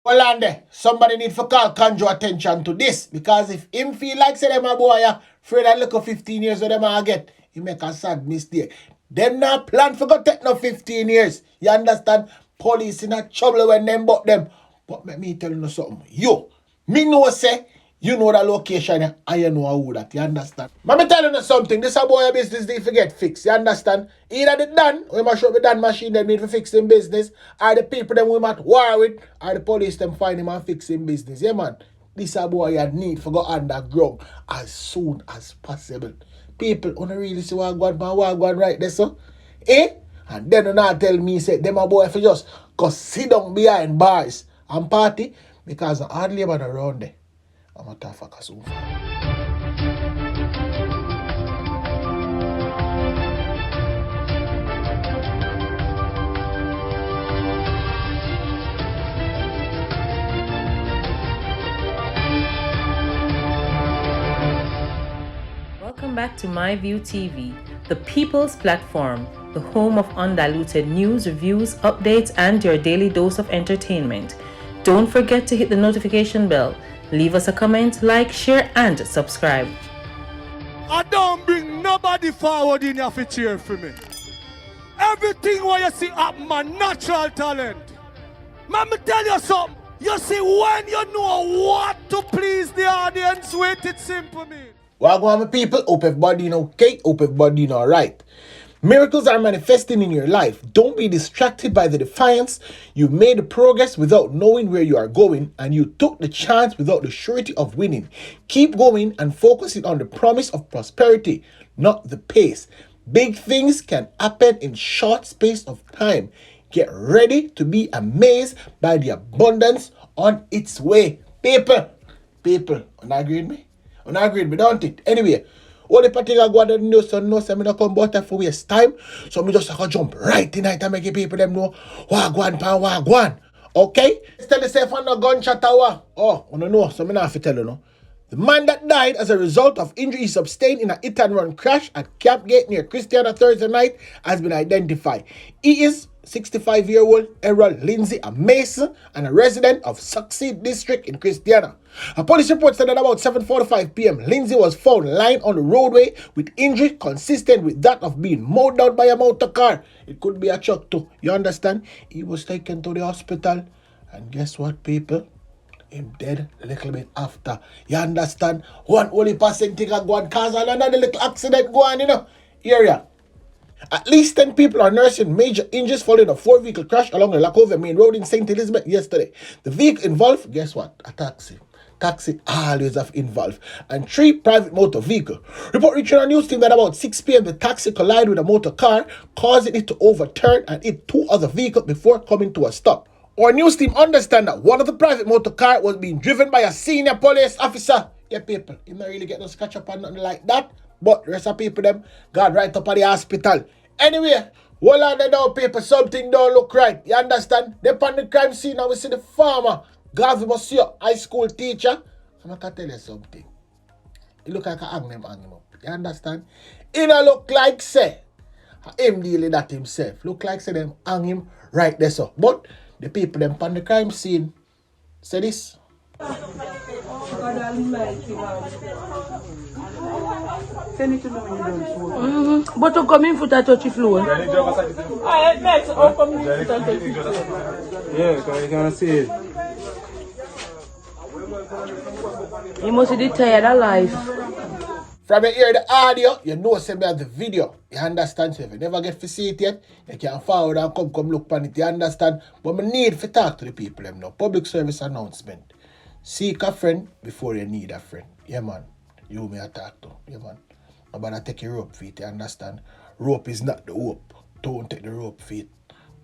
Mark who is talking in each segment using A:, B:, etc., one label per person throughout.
A: Well, and there, somebody need to call conjure attention to this. Because if him feel like say them a boy, afraid that look of 15 years of them I get, he make a sad mistake. Them not plan for go take no 15 years. You understand? Police in a trouble when them but them. But let me tell you something. You, me know say, you know the location and you know who that. You understand? Let me tell you something. This a boy business they forget fix. You understand? Either the done, we must show the done machine them need to fix him business, or the people them we might war with, or the police them find him and fix him business. Yeah man. This a boy you need for go underground as soon as possible. People wanna really see what going right there, so. Eh? And then you not tell me say them a boy for just go sit down behind bars and party because the hard labor around there. I'm a tough fucker soon.
B: Welcome back to MyView TV, the people's platform, the home of undiluted news, reviews, updates, and your daily dose of entertainment. Don't forget to hit the notification bell, leave us a comment, like, share, and subscribe.
C: I don't bring nobody forward in here to cheer for me. Everything what you see up my natural talent. Let me tell you something. You see, when you know what to please the audience with, it's simple, me.
A: Welcome, my people. Hope everybody okay. Hope everybody alright. Miracles are manifesting in your life. Don't be distracted by the defiance. You made the progress without knowing where you are going, and you took the chance without the surety of winning. Keep going and focusing on the promise of prosperity, not the pace. Big things can happen in short space of time. Get ready to be amazed by the abundance on its way. People, agree with me? Agree with me, don't it? Anyway, all the particular go on the news, so no, so me not come about for waste time. So me just like jump right tonight and make people them know wagwan. Okay? Tell yourself on the gunshot hour. Oh, I don't know, so me not have to tell you no. The man that died as a result of injury sustained in a hit-and-run crash at Campgate near Christiana Thursday night has been identified. He is 65-year-old Errol Lindsay, a mason and a resident of Succeed District in Christiana. A police report said that about 7:45 p.m., Lindsay was found lying on the roadway with injury consistent with that of being mowed down by a motor car. It could be a truck too, you understand? He was taken to the hospital, and guess what, people? Him dead a little bit after. You understand? One only person thing go and cause another little accident go on, area. At least 10 people are nursing major injuries following a 4-vehicle crash along the Lacovia Main Road in St. Elizabeth yesterday. The vehicle involved, guess what? A taxi. Taxi always have involved. And 3 private motor vehicles. Report reaching our news team that about 6 p.m. the taxi collided with a motor car, causing it to overturn and hit 2 other vehicles before coming to a stop. Our news team understand that one of the private motor car was being driven by a senior police officer. Yeah, people, you not really get no scratch up on nothing like that. But the rest of people, them, got right up at the hospital. Anyway, hold on there now, people, something don't look right. You understand? They on the crime scene and we see the farmer, Gavi Monsieur, high school teacher. I'm going to tell you something. It look like a hang him up. You understand? It don't look like, say, him dealing that himself. Look like, say, them hang him right there, so. But the people them on the crime scene say this.
D: Send it to me when you don't smoke. But to come in foot and touch the floor. Yeah, because you can't see it. You must be tired of life.
A: From you hear the audio, you know say me have the video. You understand? So if you never get to see it yet, you can forward and come look on it. You understand? But me need to talk to the people them now. Public service announcement. Seek a friend before you need a friend. Yeah, man. You may talk to. Yeah, man. Nobody take your rope feet. You understand? Rope is not the hope. Don't take the rope feet.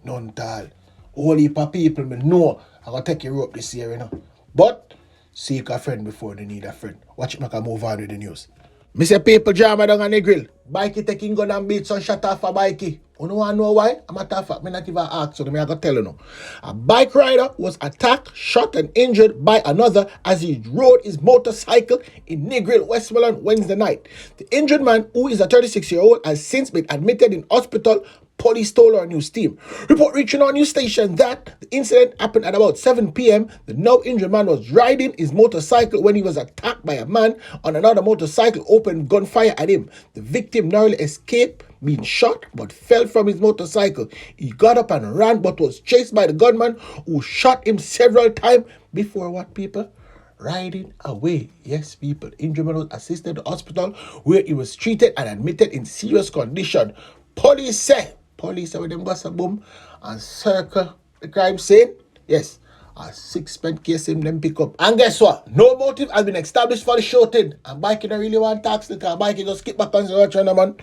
A: None at all. All heap of people me know I'm going to take your rope this year, you know. But seek a friend before they need a friend. Watch it make a move on with the news. Me say people drama down on the grill. Bikey taking gun and beat some shut off a bikey. You know want to know why? I'm a tough fact. Me not even ask, so me I gotta tell you now. A bike rider was attacked, shot and injured by another as he rode his motorcycle in Negril, Westmoreland, Wednesday night. The injured man, who is a 36-year-old, has since been admitted in hospital Police told our news team. Report reaching our news station that the incident happened at about 7 p.m. The now injured man was riding his motorcycle when he was attacked by a man on another motorcycle, opened gunfire at him. The victim narrowly escaped being shot but fell from his motorcycle. He got up and ran but was chased by the gunman who shot him several times before what, people? Riding away. Yes, people. Injured man was assisted to the hospital where he was treated and admitted in serious condition. Police say with them got a boom and circle the crime scene. Yes, a 6 case in them pick up. And guess what? No motive has been established for the shooting. And biking I really want tax because biking just skip back on the road, man.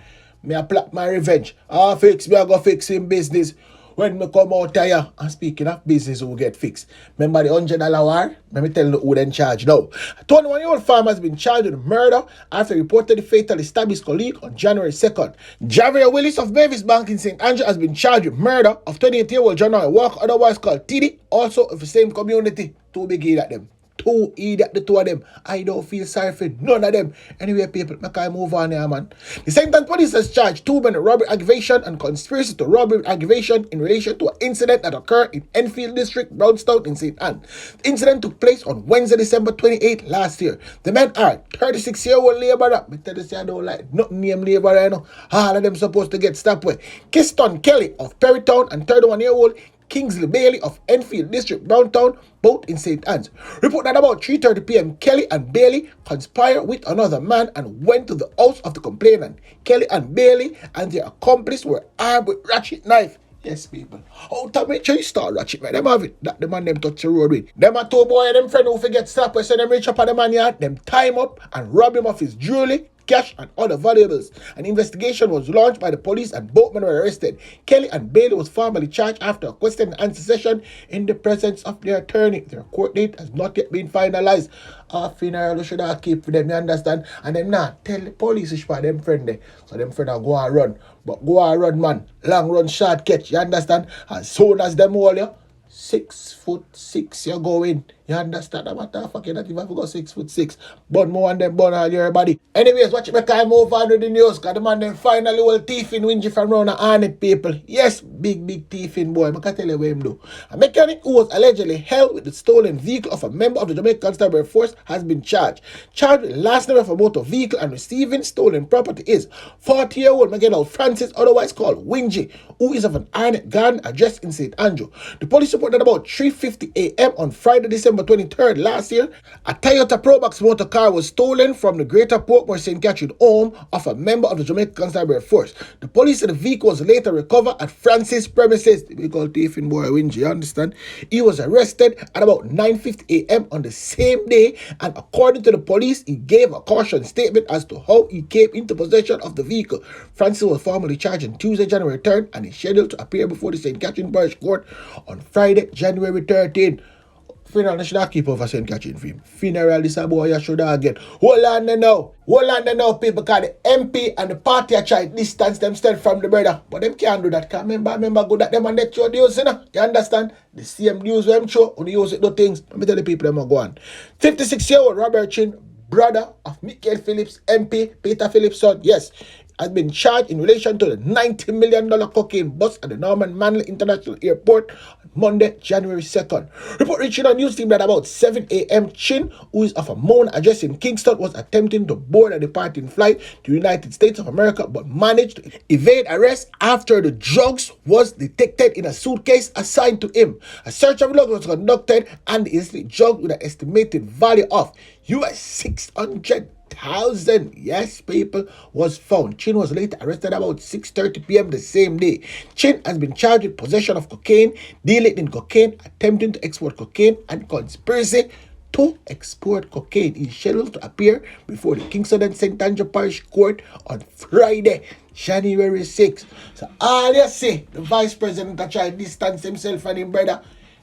A: Me a plot my revenge. Fix me, I go fix him business. When me come out here, and speaking of business who get fixed. Remember the $100 war? Let me tell you who then charge now. A 21-year-old farmer has been charged with murder after he reportedly fatally stabbed his colleague on January 2nd. Javier Willis of Mavis Bank in St. Andrew has been charged with murder of 28-year-old John Walker, otherwise called Tiddy, also of the same community. Too big at them. Too idiot, the two of them. I don't feel sorry for none of them. Anyway, people, I can move on here, man. The St. Ann police has charged 2 men with robbery aggravation and conspiracy to robbery aggravation in relation to an incident that occurred in Enfield District, Brownstown in St. Ann. The incident took place on Wednesday, December 28 last year. The men are 36-year-old laborer. I tell you, I don't like nothing name laborer, you know. All of them supposed to get stopped with. Kiston Kelly of Perrytown and 31-year-old Kingsley Bailey of Enfield District, Browntown, both in St. Anne's. Report that about 3:30 p.m., Kelly and Bailey conspired with another man and went to the house of the complainant. Kelly and Bailey and their accomplice were armed with ratchet knife. Yes, people. How to make sure you start ratchet, man? Them have it. That the man them touch the road with. Them a two boy, them friend who forget slap, so them reach up at the man yard, them tie him up and rob him of his jewelry, cash and other valuables. An investigation was launched by the police and both men were arrested. Kelly and Bailey was formally charged after a question and answer session in the presence of their attorney. Their court date has not yet been finalized. Funeral should have keep for them, you understand? And them not tell the police it's for them friend there. So them friend go and run. But go and run, man. Long run, short catch, you understand? As soon as them hold you, 6'6" you're going. You understand? I'm not fucking that if I go 6'6". Burn more and then burn all your body. Anyways, watch me kind move on with the news. Cause the man then finally will thief in Wingy from round the Arnett people. Yes, big thief in boy. I can tell you what him do. A mechanic who was allegedly held with the stolen vehicle of a member of the Jamaican Constabulary Force has been charged. Charged with last name of a motor vehicle and receiving stolen property is 40-year-old McGill Francis, otherwise called Wingy, who is of an Arnett garden address in St. Andrew. The police reported about 3:50 a.m. on Friday, December 23rd last year, a Toyota Probox motor car was stolen from the Greater Portmore St. Catherine home of a member of the Jamaican Constabulary Force. The police said the vehicle was later recovered at Francis' premises. We call thief in boy Wingy, you understand? He was arrested at about 9:50 a.m. on the same day, and according to the police, he gave a caution statement as to how he came into possession of the vehicle. Francis was formally charged on Tuesday, January 3rd, and is scheduled to appear before the St. Catherine Parish Court on Friday, January 13th. Funeral should have keep over St. Catherine for him. Funeral this a boy you should have get. Hold on there now, people, because the MP and the party are trying to distance themselves from the brother. But them can't do that. Cause remember good that them and they show news, you know? You understand? The same news them show, when you use it, do things. Let me tell the people them are going. 56-year-old Robert Chin, brother of Michael Phillips, MP, Peter Phillips' son, yes, has been charged in relation to the $90 million cocaine bust at the Norman Manley International Airport on Monday, January 2nd. Report reaching our news team that about 7 a.m. Chin, who is of a Moan address in Kingston, was attempting to board a departing flight to the United States of America but managed to evade arrest after the drugs was detected in a suitcase assigned to him. A search of luggage was conducted and the illicit drugs with an estimated value of US $600,000, yes, people, was found. Chin was later arrested about 6:30 p.m. the same day. Chin has been charged with possession of cocaine, dealing in cocaine, attempting to export cocaine, and conspiracy to export cocaine. He is scheduled to appear before the Kingston and St. Andrew Parish Court on Friday, January 6th. So all you see, the vice president that try to distance himself from him brother,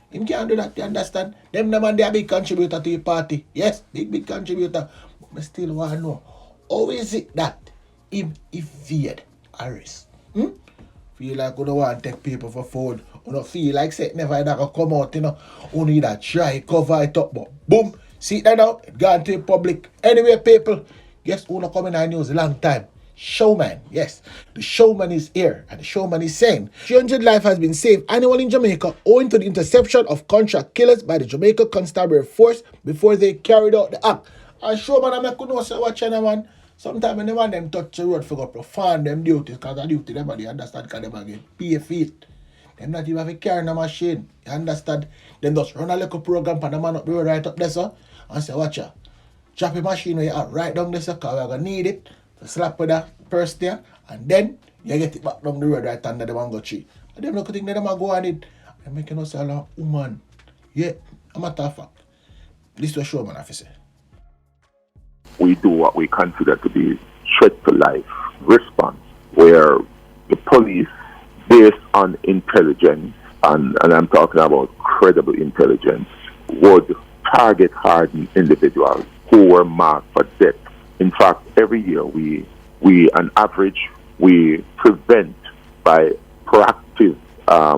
A: him can't do that, you understand? Them man, they are big contributor to the party. Yes, big contributor. But I still want to know, how is it that him evade arrest? Feel like you don't want to take people for food. You don't feel like say never that come out, you know. You need to try cover it up, but boom, see that now, it gone to the public. Anyway, people, guess who not coming on news a long time? showman. Yes, the showman is here, and the showman is saying 300 lives has been saved annually in Jamaica owing to the interception of contract killers by the Jamaica Constabulary Force before they carried out the act. And showman, I could know, say, watch man. Sometimes when they want them touch the road for go perform them duties, because the duty them they understand because them again pay feet. Them not even have a car in a machine. You understand? Them just run a little program for the man up the road right up there, sir. And say, watch ya. Drop a machine where you are right down there, sir, because we're gonna need it. To slap with that purse there, and then you get it back down the road right under the mango tree. And them look think that them go on it. And making us a lot woman. Yeah, a matter of fact. This was showman officer.
E: We do what we consider to be threat to life response, where the police, based on intelligence, and I'm talking about credible intelligence, would target hardened individuals who were marked for death. In fact, every year we on average, we prevent by proactive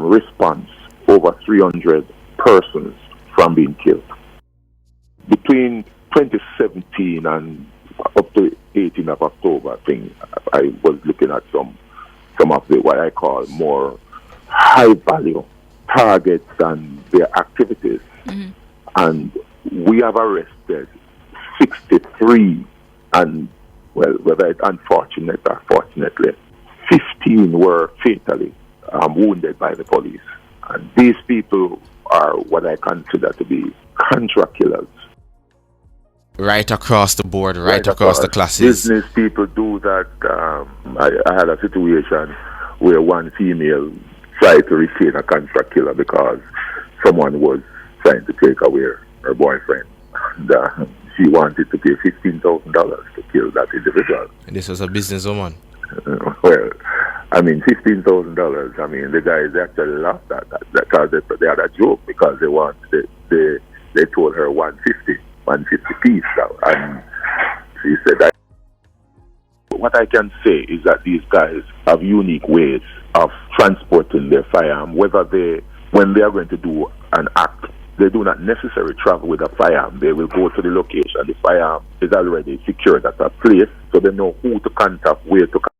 E: response over 300 persons from being killed. Between 2017 and up to 18th of October, I think I was looking at some of the what I call more high value targets and their activities. Mm-hmm. And we have arrested 63, and well, whether it's unfortunate or fortunately, 15 were fatally wounded by the police. And these people are what I consider to be contract killers.
F: Right across the board, right across the classes.
E: Business people do that. I had a situation where one female tried to retain a contract killer because someone was trying to take away her boyfriend. And she wanted to pay $15,000 to kill that individual.
F: And this was a businesswoman.
E: Well, I mean, $15,000. I mean, the guys actually laughed at that because they had a joke because they told her 150 piece, and she said that. What I can say is that these guys have unique ways of transporting their firearm. When they are going to do an act, they do not necessarily travel with a firearm. They will go to the location. The firearm is already secured at a place, so they know who to contact, where to contact.